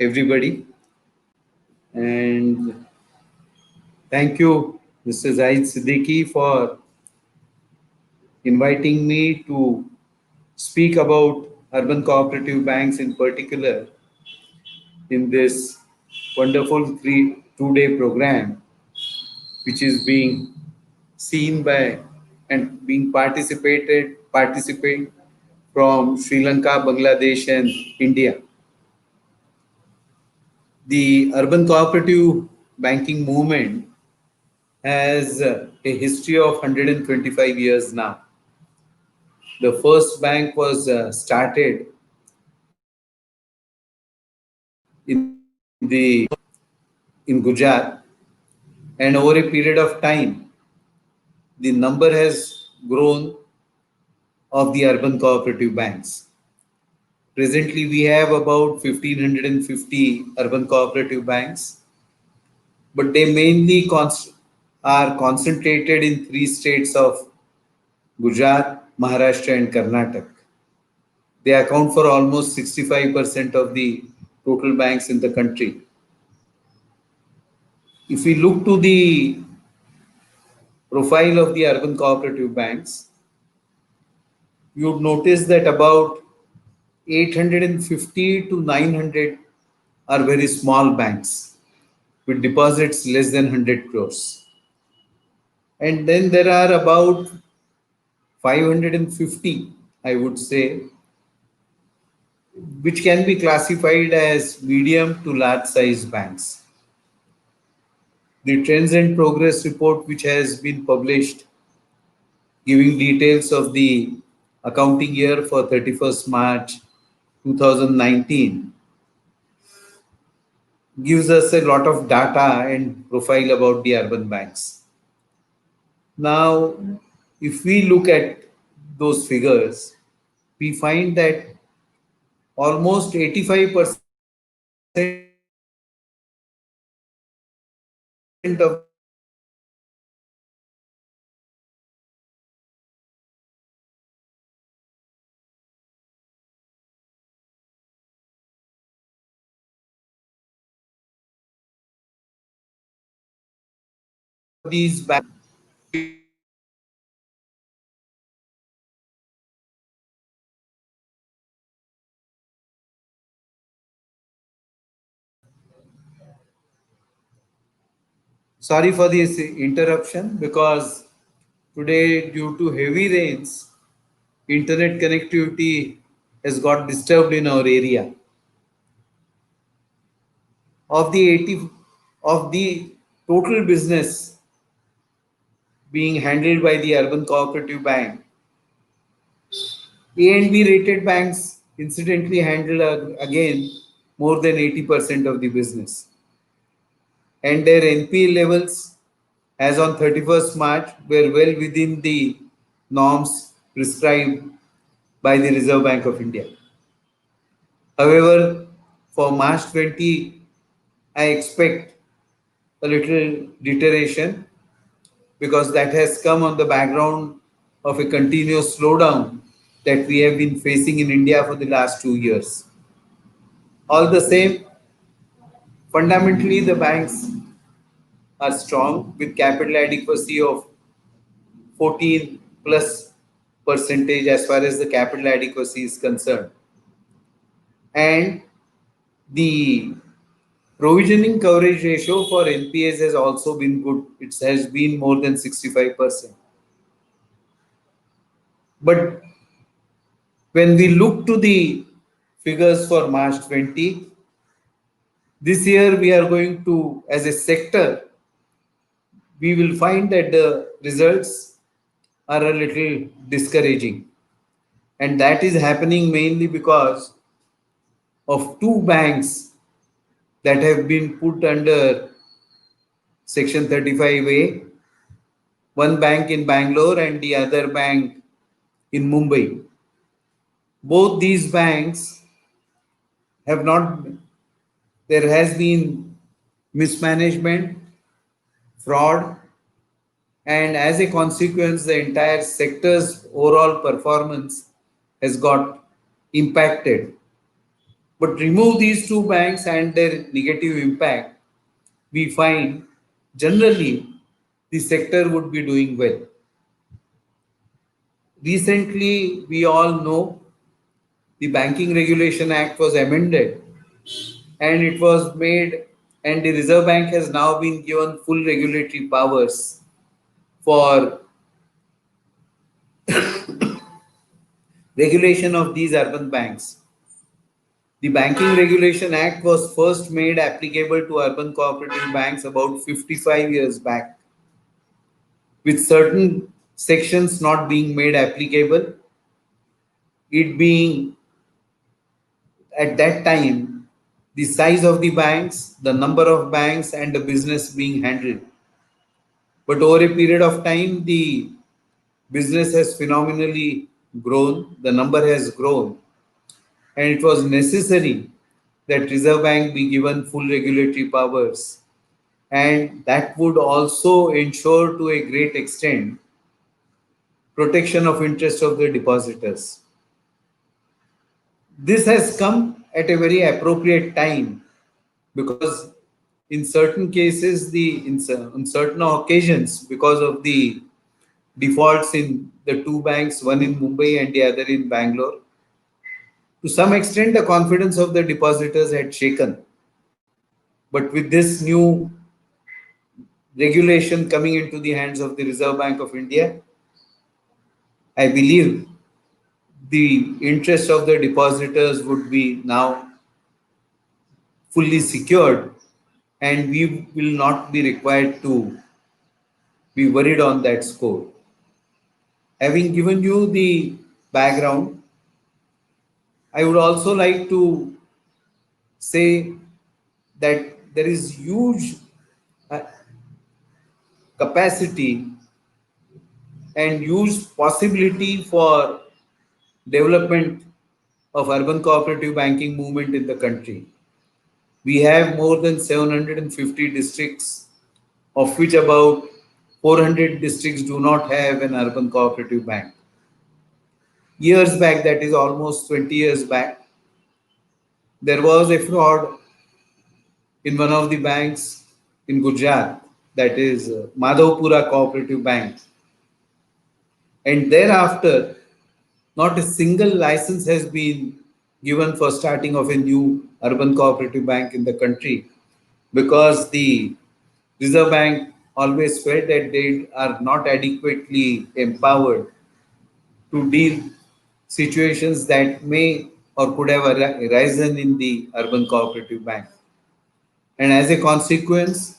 everybody. And thank you, Mr. Zaid Siddiqui, for inviting me to speak about urban cooperative banks in particular in this wonderful 2-day program, which is being seen by and being participate from Sri Lanka, Bangladesh, and India. The urban cooperative banking movement has a history of 125 years now. The first bank was started in Gujarat, and over a period of time, the number has grown of the urban cooperative banks. Presently, we have about 1,550 urban cooperative banks, but they mainly are concentrated in three states of Gujarat, Maharashtra, and Karnataka. They account for almost 65% of the total banks in the country. If we look to the profile of the urban cooperative banks, you would notice that about 850 to 900 are very small banks with deposits less than 100 crores. And then there are about 550, I would say, which can be classified as medium to large size banks. The Trends and Progress report, which has been published, giving details of the accounting year for 31st March 2019, gives us a lot of data and profile about the urban banks. Now, if we look at those figures, we find that almost 85% of the banks these banks sorry for this interruption because today due to heavy rains internet connectivity has got disturbed in our area. Of the 80 of the total business being handled by the urban cooperative bank, A and B rated banks incidentally handle again more than 80% of the business. And their NPA levels as on 31st March were well within the norms prescribed by the Reserve Bank of India. However, for March 20, I expect a little deterioration because that has come on the background of a continuous slowdown that we have been facing in India for the last 2 years. All the same, fundamentally the banks are strong with capital adequacy of 14 plus percentage as far as the capital adequacy is concerned. And the provisioning coverage ratio for NPAs has also been good. It has been more than 65%. But when we look to the figures for March 20, this year we are going to, as a sector, we will find that the results are a little discouraging. And that is happening mainly because of two banks that have been put under Section 35A, one bank in Bangalore and the other bank in Mumbai. Both these banks have not, there has been mismanagement, fraud, and as a consequence, the entire sector's overall performance has got impacted. But remove these two banks and their negative impact, we find generally the sector would be doing well. Recently, we all know the Banking Regulation Act was amended and it was made, and the Reserve Bank has now been given full regulatory powers for regulation of these urban banks. The Banking Regulation Act was first made applicable to urban cooperative banks about 55 years back, with certain sections not being made applicable, it being at that time the size of the banks, the number of banks, and the business being handled. But over a period of time, the business has phenomenally grown, the number has grown, and it was necessary that Reserve Bank be given full regulatory powers, and that would also ensure to a great extent protection of interest of the depositors. This has come at a very appropriate time because in certain cases, on certain occasions, because of the defaults in the two banks, one in Mumbai and the other in Bangalore, to some extent the confidence of the depositors had shaken. But with this new regulation coming into the hands of the Reserve Bank of India, I believe the interest of the depositors would be now fully secured and we will not be required to be worried on that score. Having given you the background, I would also like to say that there is huge uh, capacity and huge possibility for development of urban cooperative banking movement in the country. We have more than 750 districts, of which about 400 districts do not have an urban cooperative bank. Years back, that is almost 20 years back, there was a fraud in one of the banks in Gujarat, that is Madhavpura Cooperative Bank. And thereafter, not a single license has been given for starting of a new urban cooperative bank in the country because the Reserve Bank always felt that they are not adequately empowered to deal situations that may or could have arisen in the urban cooperative bank. And as a consequence,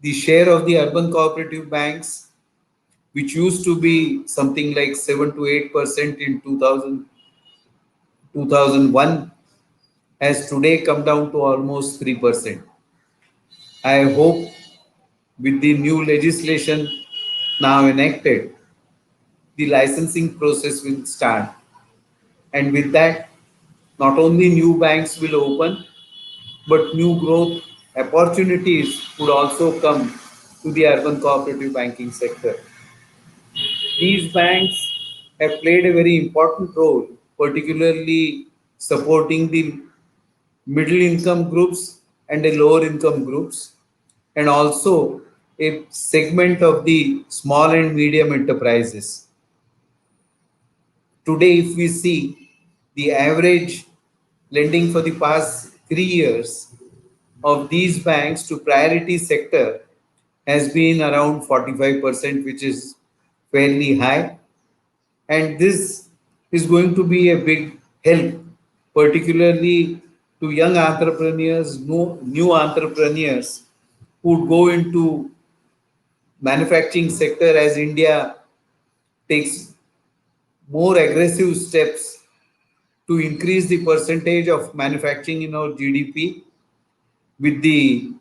the share of the urban cooperative banks, which used to be something like 7 to 8% in 2001, has today come down to almost 3%. I hope with the new legislation now enacted, the licensing process will start. And with that, not only new banks will open, but new growth opportunities would also come to the urban cooperative banking sector. These banks have played a very important role, particularly supporting the middle income groups and the lower income groups, and also a segment of the small and medium enterprises. Today, if we see the average lending for the past 3 years of these banks to priority sector has been around 45%, which is fairly high. And this is going to be a big help, particularly to young entrepreneurs, new entrepreneurs who would go into manufacturing sector as India takes more aggressive steps to increase the percentage of manufacturing in our GDP with the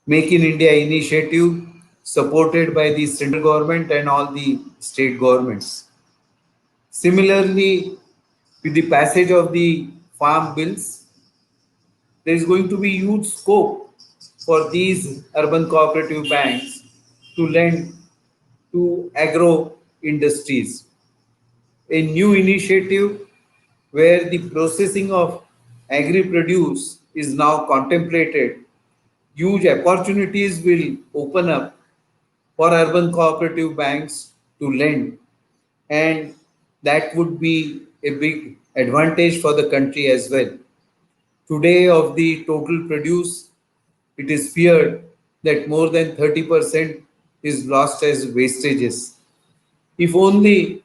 Make in India initiative supported by the central government and all the state governments. Similarly, with the passage of the farm bills, there is going to be huge scope for these urban cooperative banks to lend to agro industries. A new initiative where the processing of agri-produce is now contemplated, huge opportunities will open up for urban cooperative banks to lend, and that would be a big advantage for the country as well. Today, of the total produce, it is feared that more than 30% is lost as wastages. If only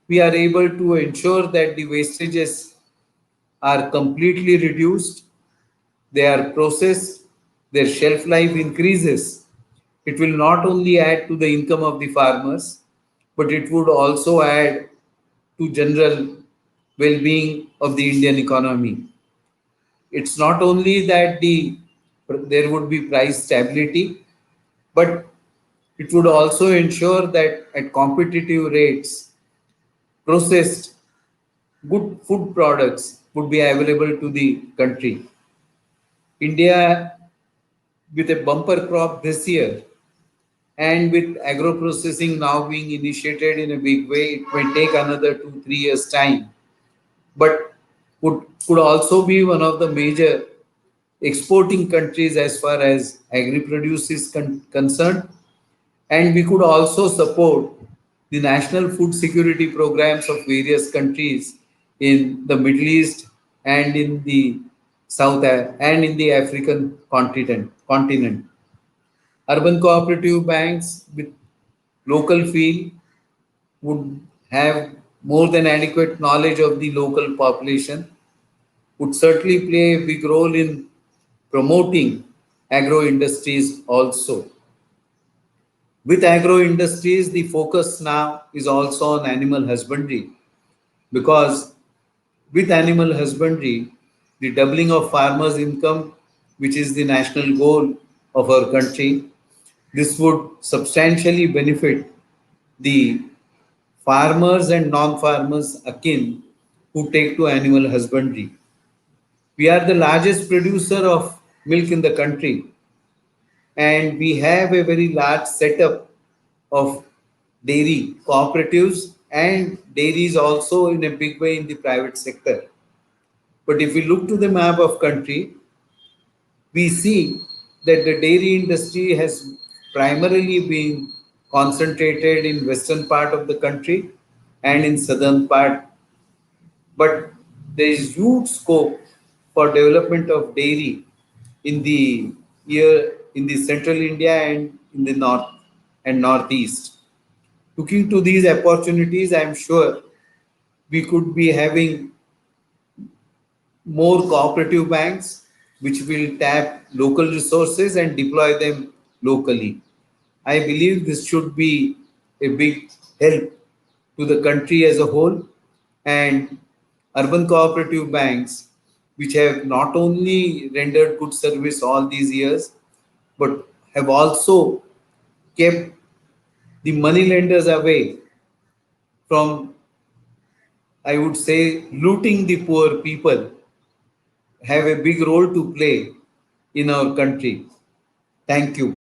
we are able to ensure that the wastages are completely reduced, they are processed, their shelf life increases, it will not only add to the income of the farmers, but it would also add to general well-being of the Indian economy. It's not only that there would be price stability, but it would also ensure that at competitive rates, processed good food products would be available to the country. India, with a bumper crop this year, and with agro processing now being initiated in a big way, it may take another 2 3 years time, but could also be one of the major exporting countries as far as agri produce is concerned. And we could also support the national food security programs of various countries in the Middle East and in the and in the African continent. Urban cooperative banks with local feel would have more than adequate knowledge of the local population, would certainly play a big role in promoting agro industries also. With agro industries, the focus now is also on animal husbandry, because with animal husbandry, the doubling of farmers' income, which is the national goal of our country, this would substantially benefit the farmers and non-farmers akin who take to animal husbandry. We are the largest producer of milk in the country, and we have a very large setup of dairy cooperatives and dairies also in a big way in the private sector. But if we look to the map of country, we see that the dairy industry has primarily been concentrated in western part of the country and in southern part, but there is huge scope for development of dairy in the in the central India and in the north and northeast. Looking to these opportunities, I am sure we could be having more cooperative banks which will tap local resources and deploy them locally. I believe this should be a big help to the country as a whole, and urban cooperative banks, which have not only rendered good service all these years, but have also kept the money lenders away from, I would say, looting the poor people, have a big role to play in our country. Thank you.